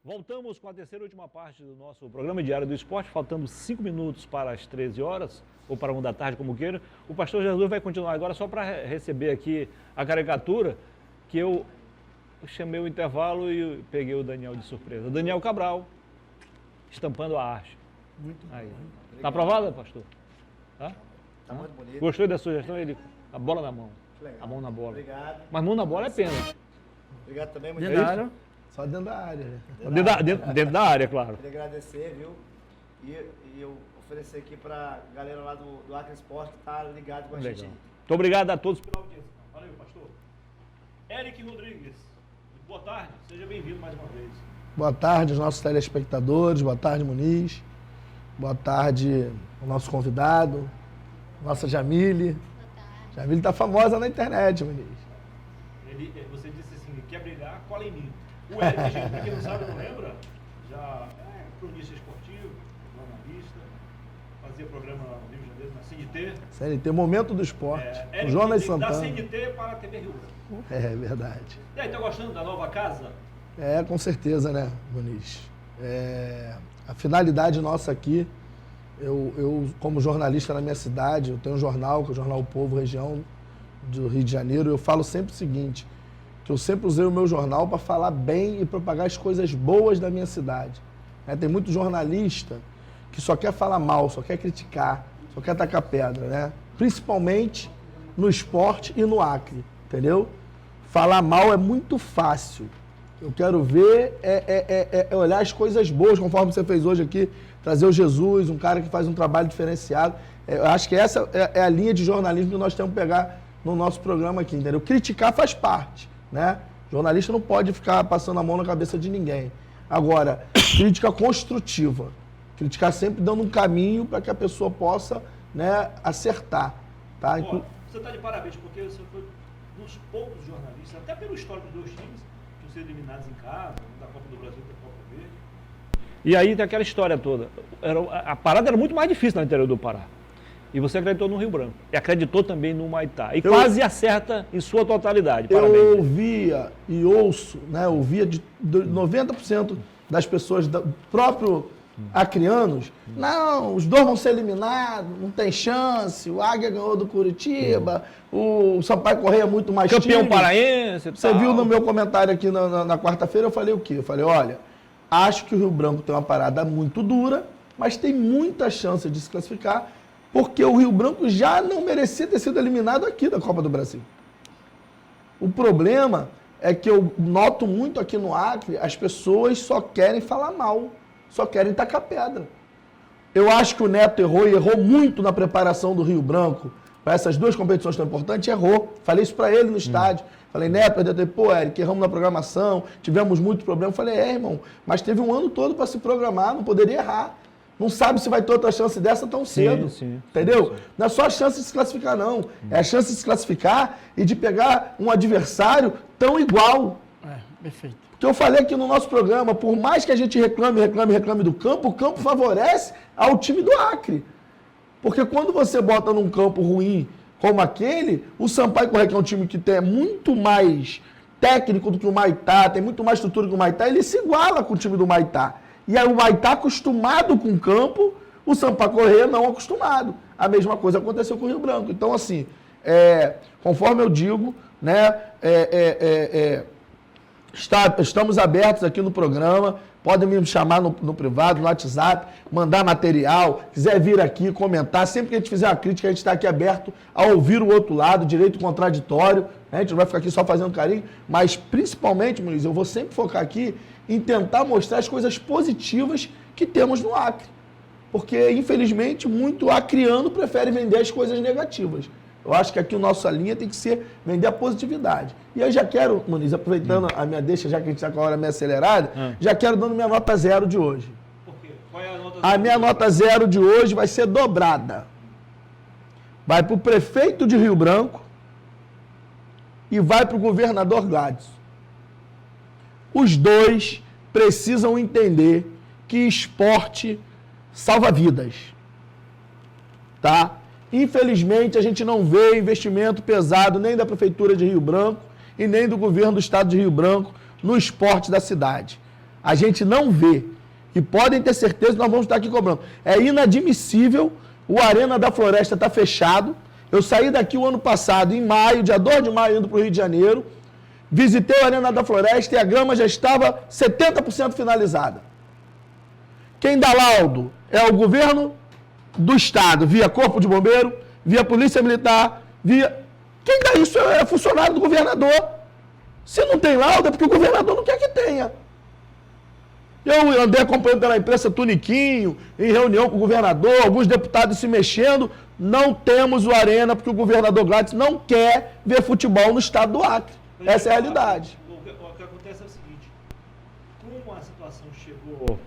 Voltamos com a terceira e última parte do nosso programa Diário do Esporte, faltando 5 minutos para as 13 horas, ou para 1 da tarde, como queira. O pastor Jesus vai continuar agora só para receber aqui a caricatura, que eu chamei o intervalo e peguei o Daniel de surpresa. Daniel Cabral, estampando a arte. Muito bom. Está aprovada, pastor? Tá? Tá muito bonito. Gostou da sugestão? Ele, a bola na mão. Legal. A mão na bola. Obrigado. Mas mão na bola é pênalti. Obrigado também, muito Dentro da área? Só dentro da área, né? Dentro da área, claro. Queria agradecer, viu? E eu oferecer aqui pra galera lá do Acre Esporte que tá ligado com a gente. Legal. Muito obrigado a todos pela audiência. Valeu, pastor. Eric Rodrigues, boa tarde, seja bem-vindo mais uma vez. Boa tarde aos nossos telespectadores, boa tarde, Muniz. Boa tarde ao nosso convidado, nossa Jamile. Jamile tá famosa na internet, Muniz. Você disse assim, quer brigar, cola em mim. O Eric, gente, pra quem não sabe, não lembra, já é cronista esportivo, jornalista, fazia programa lá no Rio de Janeiro, na CNT. CNT, Momento do Esporte. Eric, o Jonas da Santana. CNT para a TV Rio Branco. É verdade. E aí, tá gostando da nova casa? É, com certeza, né, Muniz? A finalidade nossa aqui, eu como jornalista na minha cidade, eu tenho um jornal, que é o Jornal O Povo, região do Rio de Janeiro, eu falo sempre o seguinte, que eu sempre usei o meu jornal para falar bem e propagar as coisas boas da minha cidade. Tem muito jornalista que só quer falar mal, só quer criticar, só quer tacar pedra, né? Principalmente no esporte e no Acre, entendeu? Falar mal é muito fácil. Eu quero ver olhar as coisas boas, conforme você fez hoje aqui, trazer o Jesus, um cara que faz um trabalho diferenciado. Eu acho que essa é a linha de jornalismo que nós temos que pegar no nosso programa aqui, entendeu? Criticar faz parte, né? Jornalista não pode ficar passando a mão na cabeça de ninguém. Agora, crítica construtiva. Criticar sempre dando um caminho para que a pessoa possa, né, acertar. Tá? Ó, você está de parabéns, porque você foi um dos poucos jornalistas, até pelo histórico dos dois times, que ser eliminados em casa, da Copa do Brasil e da Copa Verde. E aí tem aquela história toda. A parada era muito mais difícil no interior do Pará. E você acreditou no Rio Branco. E acreditou também no Humaitá. E quase acerta em sua totalidade. Parabéns. Eu ouvia e ouço, né? Ouvia de 90% das pessoas, próprio acreanos, não, os dois vão ser eliminados, não tem chance, o Águia ganhou do Curitiba, o Sampaio Correia é muito mais campeão paraense. Você viu no meu comentário aqui na quarta-feira, eu falei o quê? Eu falei, olha, acho que o Rio Branco tem uma parada muito dura, mas tem muita chance de se classificar, porque o Rio Branco já não merecia ter sido eliminado aqui da Copa do Brasil. O problema é que eu noto muito aqui no Acre, as pessoas só querem falar mal, só querem tacar pedra. Eu acho que o Neto errou e errou muito na preparação do Rio Branco para essas duas competições tão importantes, errou. Falei isso para ele no estádio. Falei, Neto, pô, Eric, erramos na programação, tivemos muito problema. Falei, irmão, mas teve um ano todo para se programar, não poderia errar. Não sabe se vai ter outra chance dessa tão cedo. Sim, entendeu? Sim. Não é só a chance de se classificar, não. É a chance de se classificar e de pegar um adversário tão igual. Perfeito. Porque eu falei aqui no nosso programa, por mais que a gente reclame do campo, o campo favorece ao time do Acre. Porque quando você bota num campo ruim como aquele, o Sampaio Correia, que é um time que é muito mais técnico do que o Humaitá, tem muito mais estrutura que o Humaitá, ele se iguala com o time do Humaitá. E aí o Humaitá acostumado com o campo, o Sampaio Correia não acostumado. A mesma coisa aconteceu com o Rio Branco. Então, assim, conforme eu digo, né, estamos abertos aqui no programa, podem me chamar no privado, no WhatsApp, mandar material, quiser vir aqui comentar, sempre que a gente fizer uma crítica, a gente está aqui aberto a ouvir o outro lado, direito contraditório, né? A gente não vai ficar aqui só fazendo carinho, mas principalmente, Muniz, eu vou sempre focar aqui em tentar mostrar as coisas positivas que temos no Acre, porque infelizmente muito acreano prefere vender as coisas negativas. Eu acho que aqui a nossa linha tem que ser vender a positividade. E eu já quero, Muniz, aproveitando a minha deixa, já que a gente está com a hora meio acelerada, já quero dando minha nota 0 de hoje. Por quê? Qual é a nota 0? A minha nota 0 de hoje vai ser dobrada. Vai para o prefeito de Rio Branco e vai para o governador Gladson. Os dois precisam entender que esporte salva vidas. Tá? Infelizmente, a gente não vê investimento pesado nem da Prefeitura de Rio Branco e nem do governo do Estado de Rio Branco no esporte da cidade. a gente não vê. E podem ter certeza que nós vamos estar aqui cobrando. É inadmissível, o Arena da Floresta está fechado. Eu saí daqui o ano passado, em maio, dia 2 de maio, indo para o Rio de Janeiro. Visitei o Arena da Floresta e a grama já estava 70% finalizada. Quem dá laudo é o governo do Estado, via Corpo de Bombeiro, via Polícia Militar, via... Quem dá isso é funcionário do governador. Se não tem laudo é porque o governador não quer que tenha. Eu andei acompanhando pela imprensa tuniquinho, em reunião com o governador, alguns deputados se mexendo. Não temos o Arena porque o governador Gladys não quer ver futebol no estado do Acre. Essa é a realidade. O que acontece é o seguinte, como a situação chegou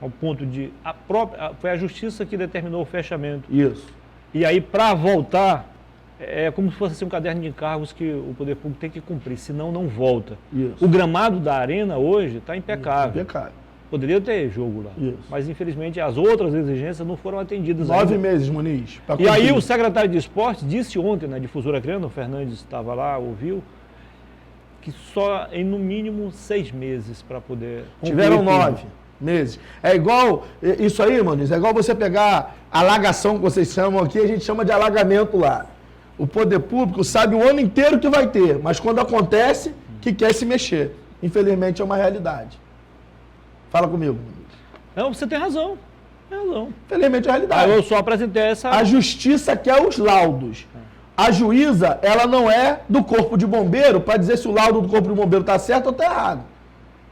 ao ponto de... foi a justiça que determinou o fechamento. Isso. E aí, para voltar, é como se fosse assim, um caderno de encargos que o poder público tem que cumprir, senão não volta. Isso. O gramado da Arena hoje está impecável. Impecável. Poderia ter jogo lá. Isso. Mas, infelizmente, as outras exigências não foram atendidas 9 ainda. meses, Muniz. E aí o secretário de Esportes disse ontem, na difusora Criando, o Fernandes estava lá, ouviu, que só em no mínimo 6 meses para poder... Tiveram 9 meses. É igual, isso aí, Muniz, é igual você pegar alagação, que vocês chamam aqui, a gente chama de alagamento lá. O poder público sabe o ano inteiro que vai ter, mas quando acontece, que quer se mexer. Infelizmente é uma realidade. Fala comigo. Não, você tem razão. Tem razão. Infelizmente é a realidade. Eu só apresentei essa... A justiça quer os laudos. A juíza, ela não é do corpo de bombeiro para dizer se o laudo do corpo de bombeiro está certo ou está errado.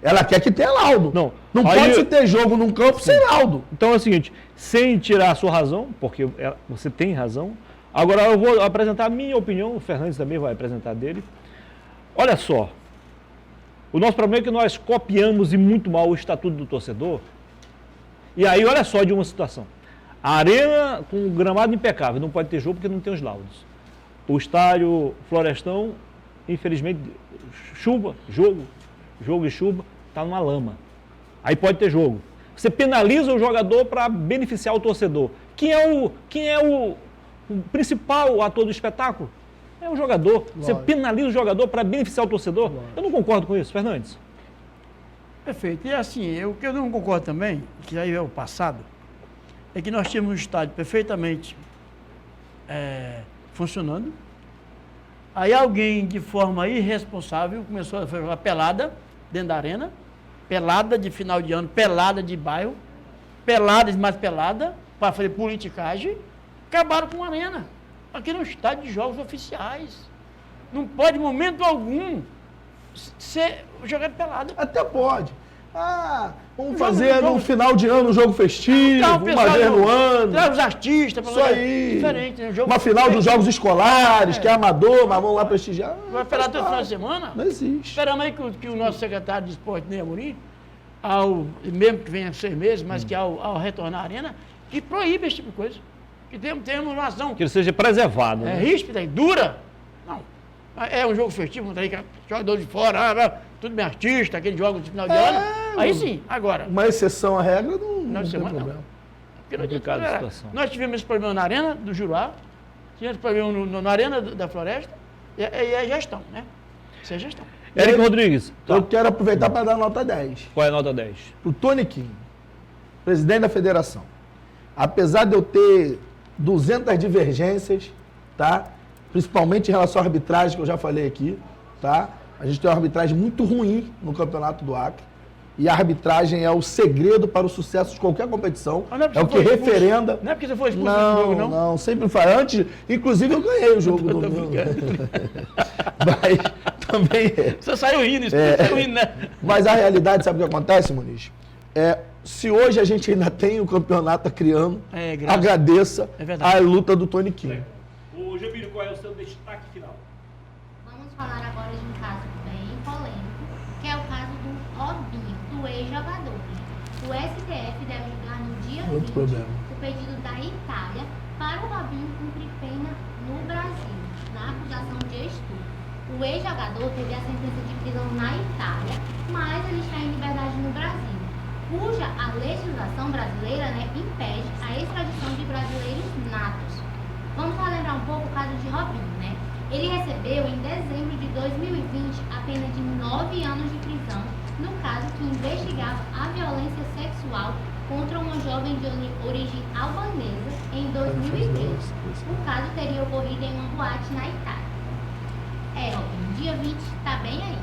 Ela quer que tenha laudo. Não aí pode se ter jogo num campo sem laudo. Então é o seguinte, sem tirar a sua razão, porque você tem razão, agora eu vou apresentar a minha opinião, o Fernandes também vai apresentar dele. Olha só, o nosso problema é que nós copiamos e muito mal o Estatuto do Torcedor. E aí, olha só de uma situação. A Arena com gramado impecável, não pode ter jogo porque não tem os laudos. O estádio Florestão, infelizmente, chuva, jogo e chuva, está numa lama. Aí pode ter jogo. Você penaliza o jogador para beneficiar o torcedor. Quem é o principal ator do espetáculo? É o jogador. Lógico. Você penaliza o jogador para beneficiar o torcedor? Lógico. Eu não concordo com isso, Fernandes. Perfeito. E assim, o que eu não concordo também, que aí é o passado, é que nós tínhamos um estádio perfeitamente funcionando. Aí alguém, de forma irresponsável, começou a jogar pelada dentro da arena, pelada de final de ano, pelada de bairro, pelada e mais pelada, para fazer politicagem, acabaram com a arena. Aqui no estádio de jogos oficiais. Não pode, em momento algum, ser jogado pelado. Até pode. Vamos fazer no final de ano um jogo festivo, uma vez no ano. Traz os artistas. Isso aí. Diferente. Né? Uma final dos jogos escolares, que é amador, mas vamos lá prestigiar. Vai pelado todo final de semana? Não existe. Esperamos aí que o nosso secretário de esporte, Ney Amorim, mesmo que venha 6 meses, mas que ao retornar à arena, que proíbe esse tipo de coisa. Que temos uma ação. Que ele seja preservado. É ríspida e dura. Não. É um jogo festivo, não tem jogador de fora, tudo bem artista, aquele jogo de final de ano. Aí sim, agora. Uma exceção à regra não tem problema. Não. Complicada a situação. Nós tivemos esse problema na Arena do Juruá, tivemos esse problema na Arena da Floresta, e é gestão, né? Isso é gestão. Érico Rodrigues. Eu quero aproveitar para dar nota 10. Qual é a nota 10? Para o Toniquinho, presidente da federação. Apesar de eu ter 200 divergências, tá? Principalmente em relação à arbitragem, que eu já falei aqui, tá? A gente tem uma arbitragem muito ruim no Campeonato do Acre. E a arbitragem é o segredo para o sucesso de qualquer competição. É o que referenda. Não é porque você foi expulso do jogo, não? Não, sempre faz. Antes, inclusive, eu ganhei o jogo do domingo. Mas também é. Você saiu rindo, saiu rindo, né? Mas a realidade, sabe o que acontece, Muniz? Se hoje a gente ainda tem o campeonato criando, agradeça a luta do Toniquinho. Ô, Jamílio, qual é o seu destaque final? Vamos falar agora de um caso bem polêmico, que é o caso do Robinho, do ex-jogador. O STF deve julgar no dia 20 o pedido da Itália para o Robinho cumprir pena no Brasil, na acusação de estupro. O ex-jogador teve a sentença de prisão na Itália, mas ele está em liberdade no Brasil, cuja a legislação brasileira impede a extradição de brasileiros natos. Vamos relembrar um pouco o caso de Robinho, Ele recebeu em dezembro de 2020 a pena de 9 anos de prisão no caso que investigava a violência sexual contra uma jovem de origem albanesa em 2003. O caso teria ocorrido em uma boate na Itália. Robin, dia 20, tá bem aí.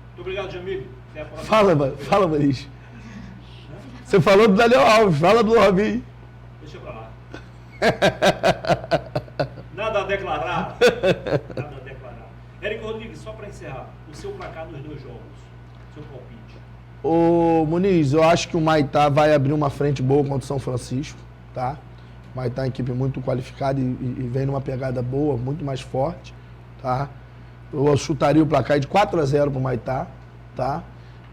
Muito obrigado, Jamile. Até a próxima. Fala, Maniz. Você falou do Daniel Alves, fala do Robinho. Deixa pra lá. Nada a declarar. Nada a declarar. Érico Rodrigues, só para encerrar, o seu placar nos 2 jogos, seu palpite. Ô Muniz, eu acho que o Maitá vai abrir uma frente boa contra o São Francisco, tá? O Maitá é uma equipe muito qualificada e vem numa pegada boa, muito mais forte, tá? Eu chutaria o placar de 4-0 pro Maitá, tá?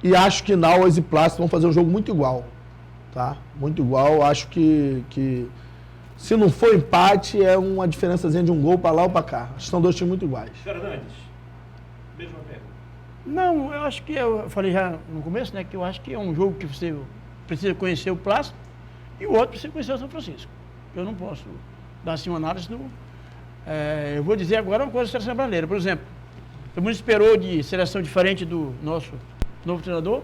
E acho que Nauas e Plácido vão fazer um jogo muito igual, tá? Muito igual. Acho que se não for empate, é uma diferençazinha de um gol para lá ou para cá. Acho que são 2 times muito iguais. Fernandes, mesma pergunta. Não, eu acho que eu falei já no começo, né, que eu acho que é um jogo que você precisa conhecer o Plácido e o outro precisa conhecer o São Francisco. Eu não posso dar assim uma análise do... eu vou dizer agora uma coisa da seleção brasileira. Por exemplo, todo mundo esperou de seleção diferente do nosso novo treinador.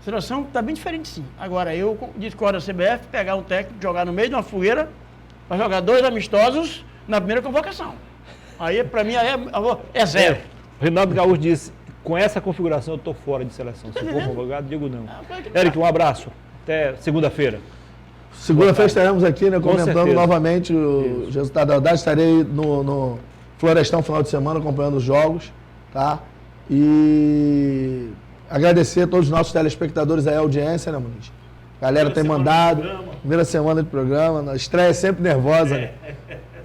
A seleção está bem diferente, sim. Agora, eu discordo da CBF pegar um técnico, jogar no meio de uma fogueira para jogar 2 amistosos na primeira convocação. Aí, para mim, é 0. O Renato Gaúcho disse, com essa configuração eu estou fora de seleção. Se for convocado, digo não. Érico, um abraço. Até segunda-feira. Segunda-feira estaremos aqui, né, comentando certeza. novamente o resultado da rodada. Estarei no Florestão final de semana acompanhando os jogos, tá? E agradecer a todos os nossos telespectadores aí, a audiência, né, Muniz? A galera tem mandado. Primeira semana de programa. A estreia é sempre nervosa, né? É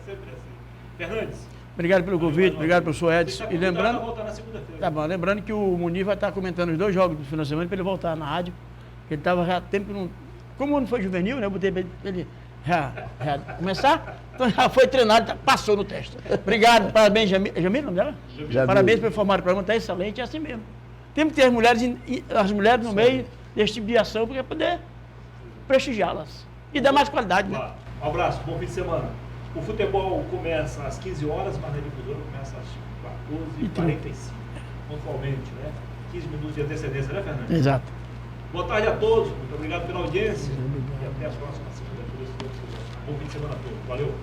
sempre assim. Fernandes. Obrigado pelo convite, obrigado pelo seu Edson. E lembrando, Voltar na segunda-feira. tá bom, lembrando que o Munir vai estar comentando os 2 jogos do final de semana para ele voltar na rádio. Ele estava já tempo no... Como não foi juvenil, né? Eu botei para ele já começar. Então já foi treinado, passou no teste. Obrigado, parabéns, Jamile, o nome dela? Jamile. Parabéns pelo formato do programa, está excelente, é assim mesmo. Temos que ter as mulheres no meio desse tipo de ação para poder prestigiá-las e dar mais qualidade, né? Um abraço, bom fim de semana. O futebol começa às 15 horas, mas a difusora começa às 14h45, pontualmente, né? 15 minutos de antecedência, né, Fernando? Exato. Boa tarde a todos, muito obrigado pela audiência e até a próxima segunda-feira. Bom fim de semana a todos. Valeu.